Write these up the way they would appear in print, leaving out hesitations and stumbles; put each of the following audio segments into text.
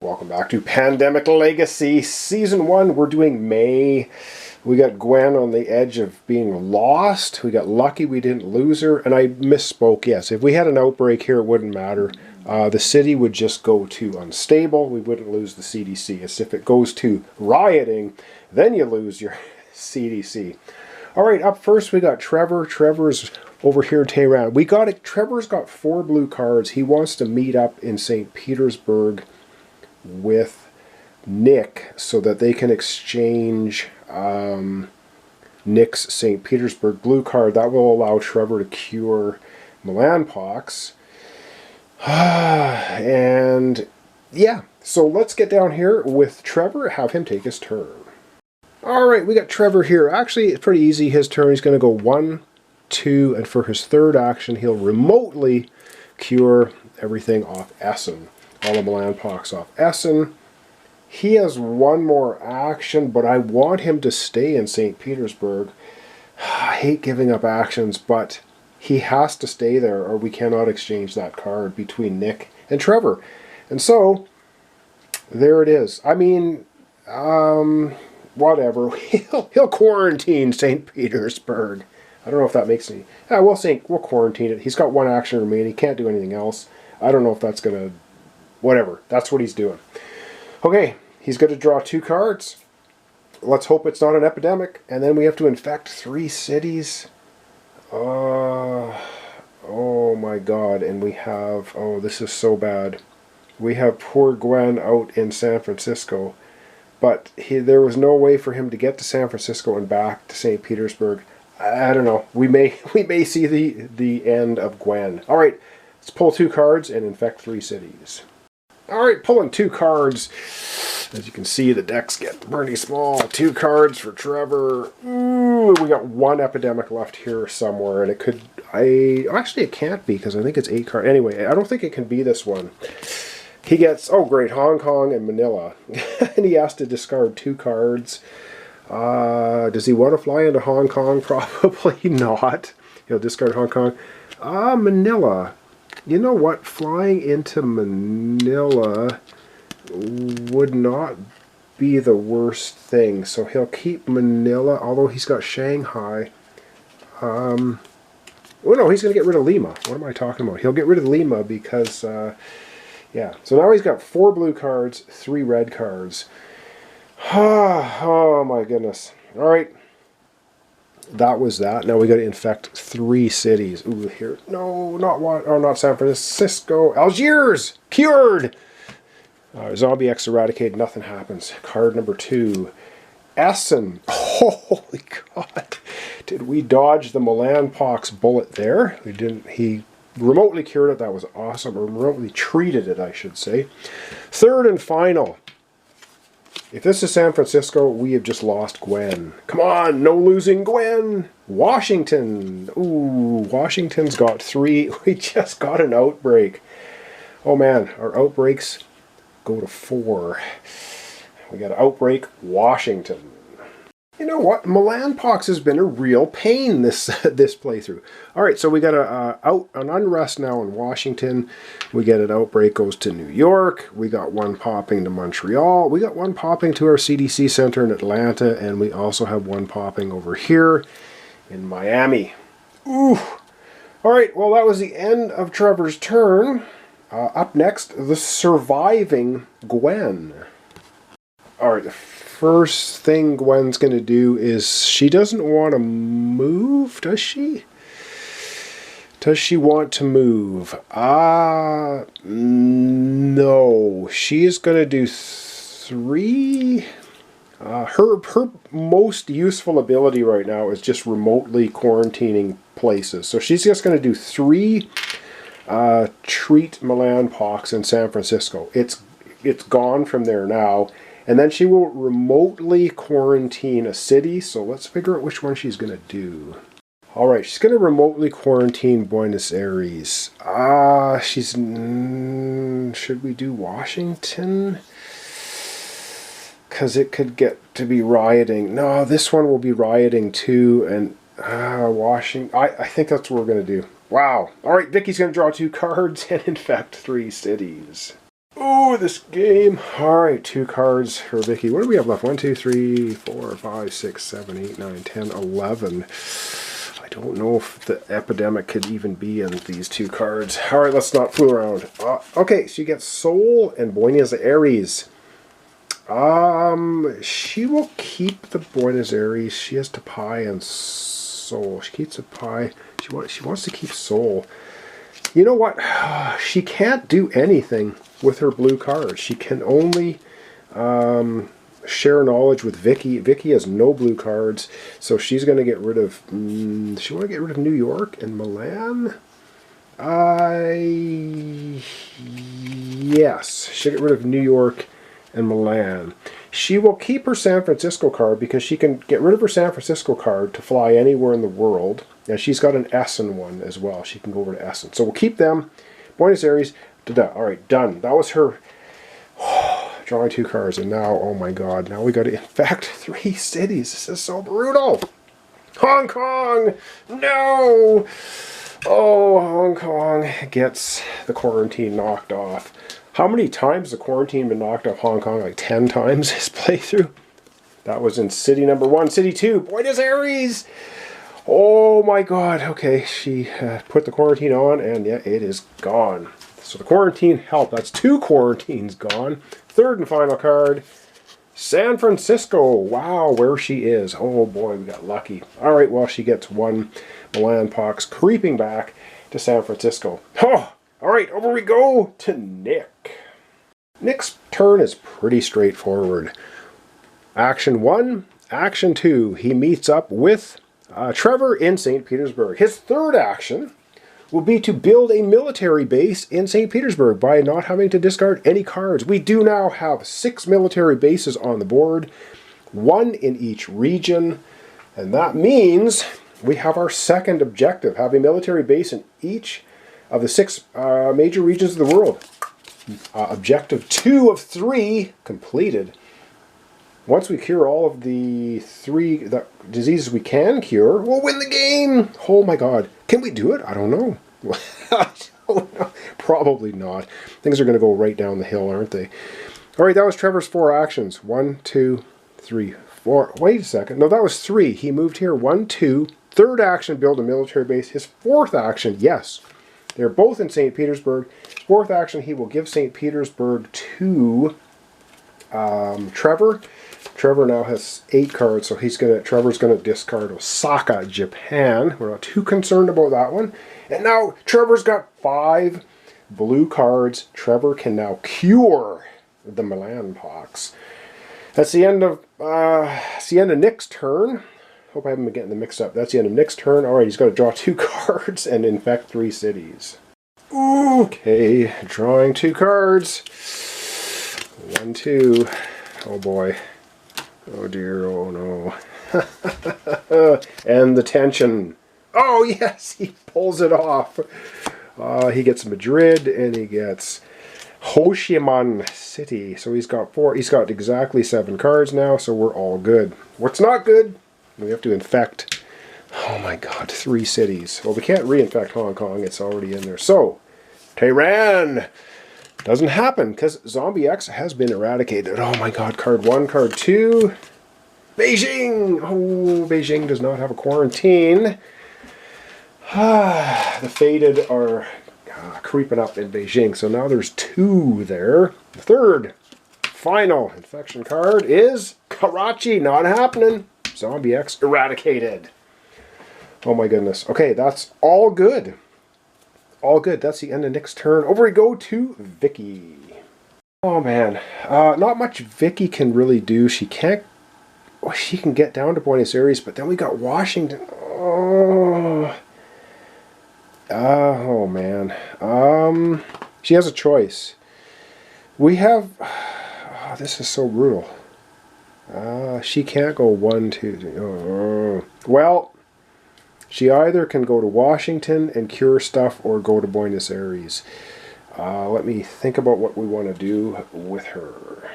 welcome back to Pandemic Legacy Season 1. We're doing May. We got Gwen on the edge of being lost. We got lucky we didn't lose her. And I misspoke, yes. If we had an outbreak here, it wouldn't matter. The city would just go to unstable. We wouldn't lose the CDC. As if it goes to rioting, then you lose your CDC. All right, up first we got Trevor. Trevor's over here in Tehran. Trevor's got 4 blue cards. He wants to meet up in St. Petersburg with Nick so that they can exchange Nick's St. Petersburg blue card. That will allow Trevor to cure Milanpox. And yeah, so let's get down here with Trevor, have him take his turn. Alright, we got Trevor here. Actually, it's pretty easy. His turn, he's going to go 1, 2, and for his third action, he'll remotely cure everything off Essen. All the Milanpox off Essen. He has one more action, but I want him to stay in St. Petersburg. I hate giving up actions, but he has to stay there or we cannot exchange that card between Nick and Trevor. And so, there it is. I mean, whatever. He'll quarantine St. Petersburg. I don't know if that makes any... we'll quarantine it. He's got one action remaining. He can't do anything else. I don't know if that's going to... Whatever. That's what he's doing. Okay, he's going to draw 2 cards. Let's hope it's not an epidemic. And then we have to infect 3 cities. Oh my god. And we have... Oh, this is so bad. We have poor Gwen out in San Francisco. But there was no way for him to get to San Francisco and back to St. Petersburg. I don't know. We may see the end of Gwen. All right, let's pull 2 cards and infect 3 cities. All right, pulling 2 cards. As you can see, the decks get pretty small. 2 cards for Trevor. Ooh, we got 1 epidemic left here somewhere, and it could... Actually, it can't be because I think it's 8 cards. Anyway, I don't think it can be this one. He gets, oh great, Hong Kong and Manila. And he has to discard 2 cards. Does he want to fly into Hong Kong? Probably not. He'll discard Hong Kong. Manila. You know what? Flying into Manila would not be the worst thing. So he'll keep Manila, although he's got Shanghai. Oh no, he's going to get rid of Lima. What am I talking about? He'll get rid of Lima because... yeah, so now he's got 4 blue cards, 3 red cards. Oh my goodness. Alright. That was that. Now we got to infect 3 cities. Ooh, here. No, not one. Oh, not San Francisco. Algiers! Cured! Zombie X eradicated. Nothing happens. Card number 2. Essen. Holy God. Did we dodge the Milanpox bullet there? We didn't. He... remotely cured it. That was awesome. Or remotely treated it, I should say. Third and final. If this is San Francisco, we have just lost Gwen. Come on, no losing Gwen. Washington. Ooh, Washington's got 3. We just got an outbreak. Oh man, our outbreaks go to 4. We got an outbreak, Washington. You know what? Milanpox has been a real pain this playthrough. All right, so we got an unrest now in Washington. We get an outbreak goes to New York. We got 1 popping to Montreal. We got 1 popping to our CDC center in Atlanta, and we also have 1 popping over here in Miami. Ooh. All right, well that was the end of Trevor's turn. Up next, the surviving Gwen. All right. First thing Gwen's going to do is she doesn't want to move, does she? Does she want to move? No. She is going to do 3. Her most useful ability right now is just remotely quarantining places. So she's just going to do 3 treat Milanpox in San Francisco. It's gone from there now. And then she will remotely quarantine a city. So let's figure out which one she's going to do. Alright, she's going to remotely quarantine Buenos Aires. Should we do Washington? Because it could get to be rioting. No, this one will be rioting too. And Washington. I think that's what we're going to do. Wow. Alright, Vicky's going to draw 2 cards and infect 3 cities. Oh, this game. Alright, 2 cards for Vicky. What do we have left? 1, 2, 3, 4, 5, 6, 7, 8, 9, 10, 11. I don't know if the epidemic could even be in these 2 cards. Alright, let's not fool around. Okay, she gets Seoul and Buenos Aires. She will keep the Buenos Aires. She has Tapai and Seoul. She keeps Tapai. She wants to keep Seoul. You know what? She can't do anything with her blue cards. She can only share knowledge with Vicky. Vicky has no blue cards, so she's going to get rid of... does she want to get rid of New York and Milan? Yes. She'll get rid of New York and Milan. She will keep her San Francisco card because she can get rid of her San Francisco card to fly anywhere in the world. And she's got an Essen one as well. She can go over to Essen. So we'll keep them. Buenos Aires. Alright, done. That was her drawing 2 cards. And now, oh my god, now we got to infect 3 cities. This is so brutal. Hong Kong! No! Oh, Hong Kong gets the quarantine knocked off. How many times has the quarantine been knocked off Hong Kong? Like 10 times this playthrough? That was in city number 1. City 2, Buenos Aires! Oh my god, okay, she put the quarantine on, and yeah, it is gone. So the quarantine helped. That's 2 quarantines gone. Third and final card, San Francisco. Wow, where she is. Oh boy, we got lucky. Alright, well, she gets 1 Milan Pox creeping back to San Francisco. Oh, alright, over we go to Nick. Nick's turn is pretty straightforward. Action 1, Action 2, he meets up with Trevor in St. Petersburg. His third action will be to build a military base in St. Petersburg by not having to discard any cards. We do now have 6 military bases on the board, 1 in each region, and that means we have our second objective, have a military base in each of the 6 major regions of the world. Objective 2 of 3 completed. Once we cure all of the 3 diseases we can cure, we'll win the game! Oh my god. Can we do it? I don't know. I don't know. Probably not. Things are going to go right down the hill, aren't they? Alright, that was Trevor's 4 actions. 1, 2, 3, 4. Wait a second. No, that was 3. He moved here. 1, 2. Third action, build a military base. His 4th action, yes. They're both in St. Petersburg. His 4th action, he will give St. Petersburg to Trevor. Trevor now has 8 cards, so Trevor's gonna discard Osaka, Japan. We're not too concerned about that one. And now Trevor's got 5 blue cards. Trevor can now cure the Milan Pox. That's the end of Nick's turn. Hope I haven't been getting them mixed up. That's the end of Nick's turn. Alright, he's got to draw 2 cards and infect 3 cities. Okay, drawing 2 cards. 1, 2. Oh boy. Oh dear, oh no. And the tension. Oh yes, he pulls it off. He gets Madrid and he gets Ho Chi Minh City. So he's got 4. He's got exactly 7 cards now, so we're all good. What's not good? We have to infect, oh my god, 3 cities. Well, we can't reinfect Hong Kong. It's already in there. So, Tehran. Doesn't happen because Zombie X has been eradicated. Oh my god, card 1, card 2. Beijing! Oh, Beijing does not have a quarantine. The faded are creeping up in Beijing. So now there's 2 there. The third final infection card is Karachi. Not happening. Zombie X eradicated. Oh my goodness. Okay, that's all good. All good. That's the end of Nick's turn. Over we go to Vicky. Oh man, not much Vicky can really do. She can't. Oh, she can get down to Buenos Aires, but then we got Washington. Oh, oh man. She has a choice. We have. Oh, this is so brutal. She can't go 1, 2, 3. Oh. Well. She either can go to Washington and cure stuff or go to Buenos Aires. Let me think about what we want to do with her.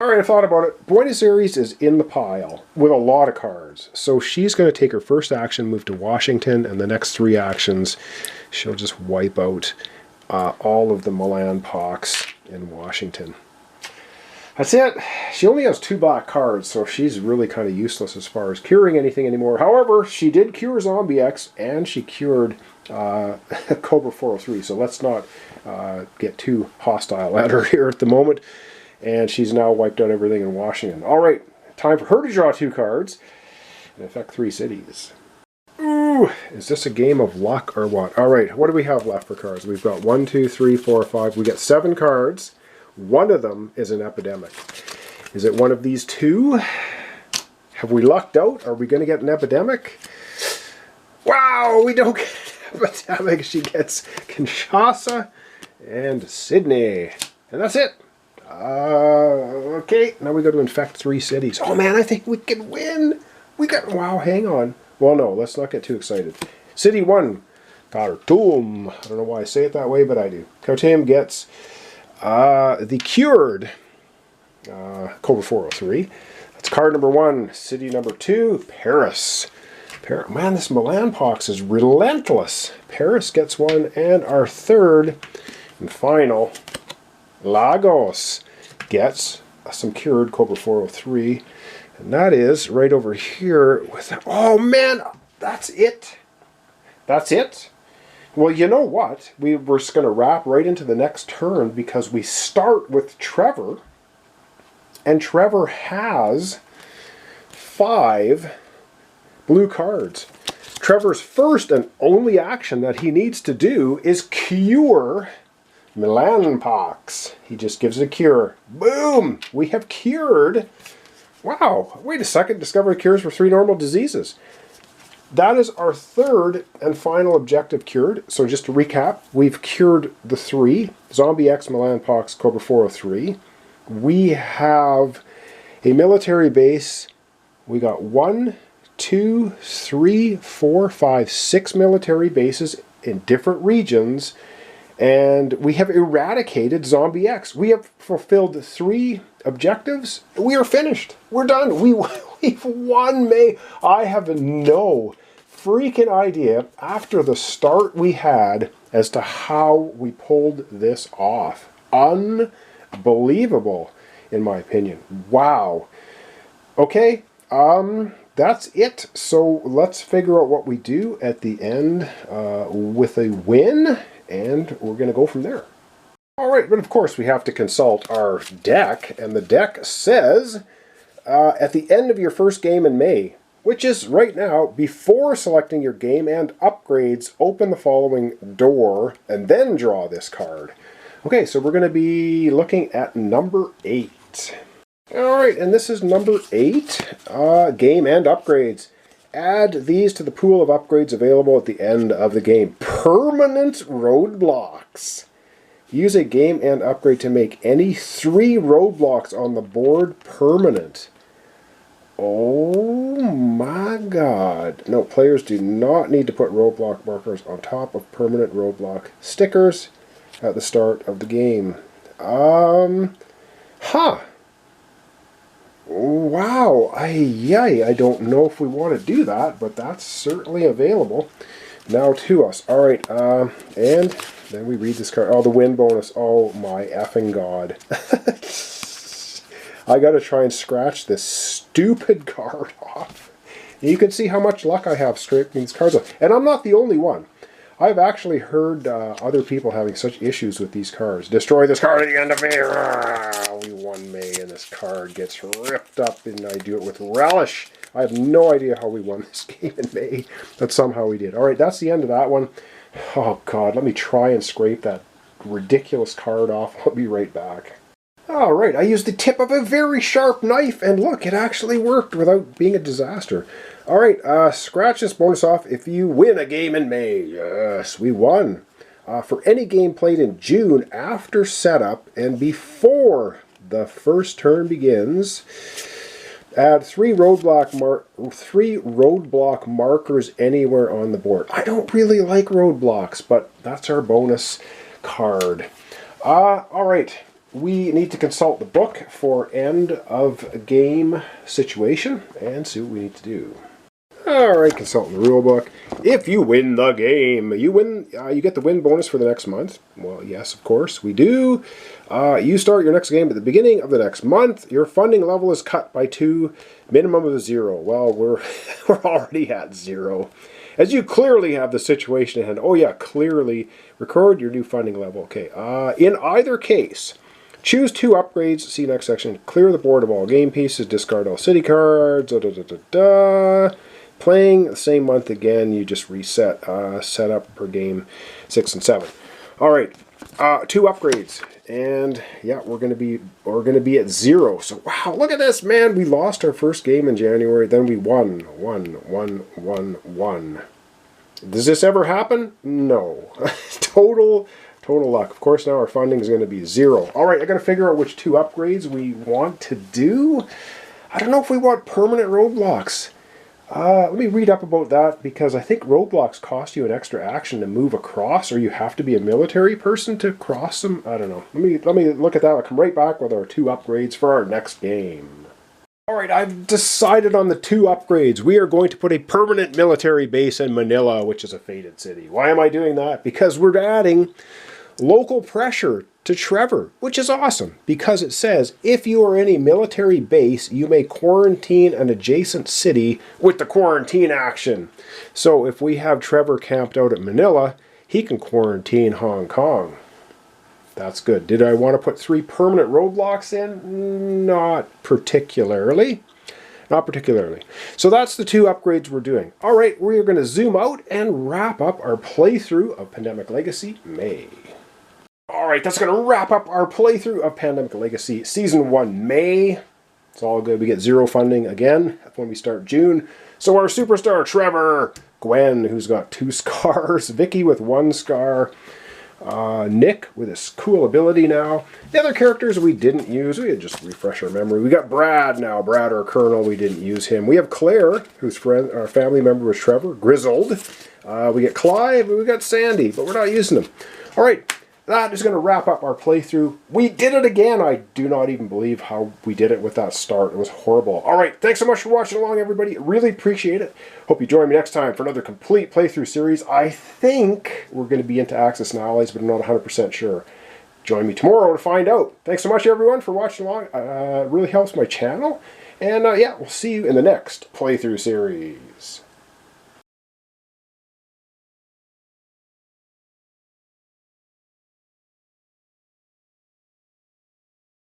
Alright, I thought about it. Buenos Aires is in the pile with a lot of cards. So she's going to take her first action, move to Washington, and the next 3 actions, she'll just wipe out all of the Milan Pox. in Washington. That's it. She only has 2 black cards, so she's really kind of useless as far as curing anything anymore. However, she did cure Zombie X, and she cured Cobra 403, so let's not get too hostile at her here at the moment. And she's now wiped out everything in Washington. All right, time for her to draw 2 cards and affect 3 cities. Ooh, is this a game of luck or what? All right, what do we have left for cards? We've got 1, 2, 3, 4, 5. We got 7 cards. One of them is an epidemic. Is it one of these 2? Have we lucked out? Are we going to get an epidemic? Wow, we don't get an epidemic. She gets Kinshasa and Sydney. And that's it. Okay, now we go to infect 3 cities. Oh man, I think we can win. Wow, hang on. Well, no, let's not get too excited. City 1, Khartoum. I don't know why I say it that way, but I do. Khartoum gets the cured Cobra 403. That's card number 1. City number 2, Paris. Man, this Milan pox is relentless. Paris gets 1, and our 3rd and final, Lagos, gets some cured Cobra 403. And that is right over here with, oh man, that's it. That's it. Well, you know what? We're just going to wrap right into the next turn because we start with Trevor. And Trevor has 5 blue cards. Trevor's first and only action that he needs to do is cure Milan pox. He just gives it a cure. Boom! We have cured. Wow, wait a second. Discovery cures for 3 normal diseases. That is our 3rd and final objective cured. So just to recap, we've cured the 3. Zombie X, Milan pox, Cobra 403. We have a military base. We got 1, 2, 3, 4, 5, 6 military bases in different regions. And we have eradicated Zombie X. We have fulfilled 3 objectives. We are finished. We're done. We've won May. I have no freaking idea after the start we had as to how we pulled this off. Unbelievable, in my opinion. Wow. Okay, that's it. So let's figure out what we do at the end with a win. And we're going to go from there. All right, but of course we have to consult our deck. And the deck says, at the end of your first game in May, which is right now, before selecting your game and upgrades, open the following door and then draw this card. Okay, so we're going to be looking at number 8. All right, and this is number 8, game and upgrades. Add these to the pool of upgrades available at the end of the game. Permanent roadblocks. Use a game and upgrade to make any 3 roadblocks on the board permanent. Oh my god. No, players do not need to put roadblock markers on top of permanent roadblock stickers at the start of the game. Wow, I don't know if we want to do that, but that's certainly available now to us. All right, and then we read this card. Oh, the win bonus. Oh my effing god. I got to try and scratch this stupid card off. You can see how much luck I have scraping these cards off. And I'm not the only one. I've actually heard other people having such issues with these cards. Destroy this card at the end of May. We won May, and this card gets ripped up, and I do it with relish. I have no idea how we won this game in May, but somehow we did. All right, that's the end of that one. Oh, God, let me try and scrape that ridiculous card off. I'll be right back. All right, I used the tip of a very sharp knife, and look, it actually worked without being a disaster. All right, scratch this bonus off if you win a game in May. Yes, we won. For any game played in June after setup and before the first turn begins, add 3 roadblock markers anywhere on the board. I don't really like roadblocks, but that's our bonus card. All right. We need to consult the book for end of game situation and see what we need to do. Alright, consulting the rule book. If you win the game, you win. You get the win bonus for the next month. Well, yes, of course, we do. You start your next game at the beginning of the next month. Your funding level is cut by 2, minimum of 0. Well, we're already at 0. As you clearly have the situation at hand. Oh yeah, clearly record your new funding level. Okay. In either case, choose 2 upgrades. See next section. Clear the board of all game pieces. Discard all city cards. Playing the same month again, you just reset setup per game 6 and 7. All right, 2 upgrades, and yeah, we're gonna be at 0. So wow, look at this, man! We lost our first game in January, then we won. Does this ever happen? No. Total luck. Of course, now our funding is going to be 0. All right, I got to figure out which 2 upgrades we want to do. I don't know if we want permanent roadblocks. Let me read up about that, because I think roadblocks cost you an extra action to move across, or you have to be a military person to cross them. I don't know. Let me look at that. I'll come right back with our 2 upgrades for our next game. Alright, I've decided on the 2 upgrades. We are going to put a permanent military base in Manila, which is a fated city. Why am I doing that? Because we're adding local pressure to Trevor, which is awesome, because it says if you are in a military base, you may quarantine an adjacent city with the quarantine action. So if we have Trevor camped out at Manila, he can quarantine Hong Kong. That's good. Did I want to put 3 permanent roadblocks in? Not particularly. Not particularly. So that's the 2 upgrades we're doing. All right, we're going to zoom out and wrap up our playthrough of Pandemic Legacy May. Alright, that's going to wrap up our playthrough of Pandemic Legacy Season 1 May. It's all good. We get 0 funding again when we start June. So our superstar Trevor, Gwen, who's got 2 scars, Vicky with 1 scar, Nick with his cool ability now. The other characters we didn't use, we had just refresh our memory. We got Brad now, Brad our Colonel, we didn't use him. We have Claire, whose our family member was Trevor, Grizzled. We get Clive, and we got Sandy, but we're not using them. Alright. That is going to wrap up our playthrough. We did it again. I do not even believe how we did it with that start. It was horrible. Alright, thanks so much for watching along, everybody. Really appreciate it. Hope you join me next time for another complete playthrough series. I think we're going to be into Axis and Allies, but I'm not 100% sure. Join me tomorrow to find out. Thanks so much, everyone, for watching along. It really helps my channel. And yeah, we'll see you in the next playthrough series.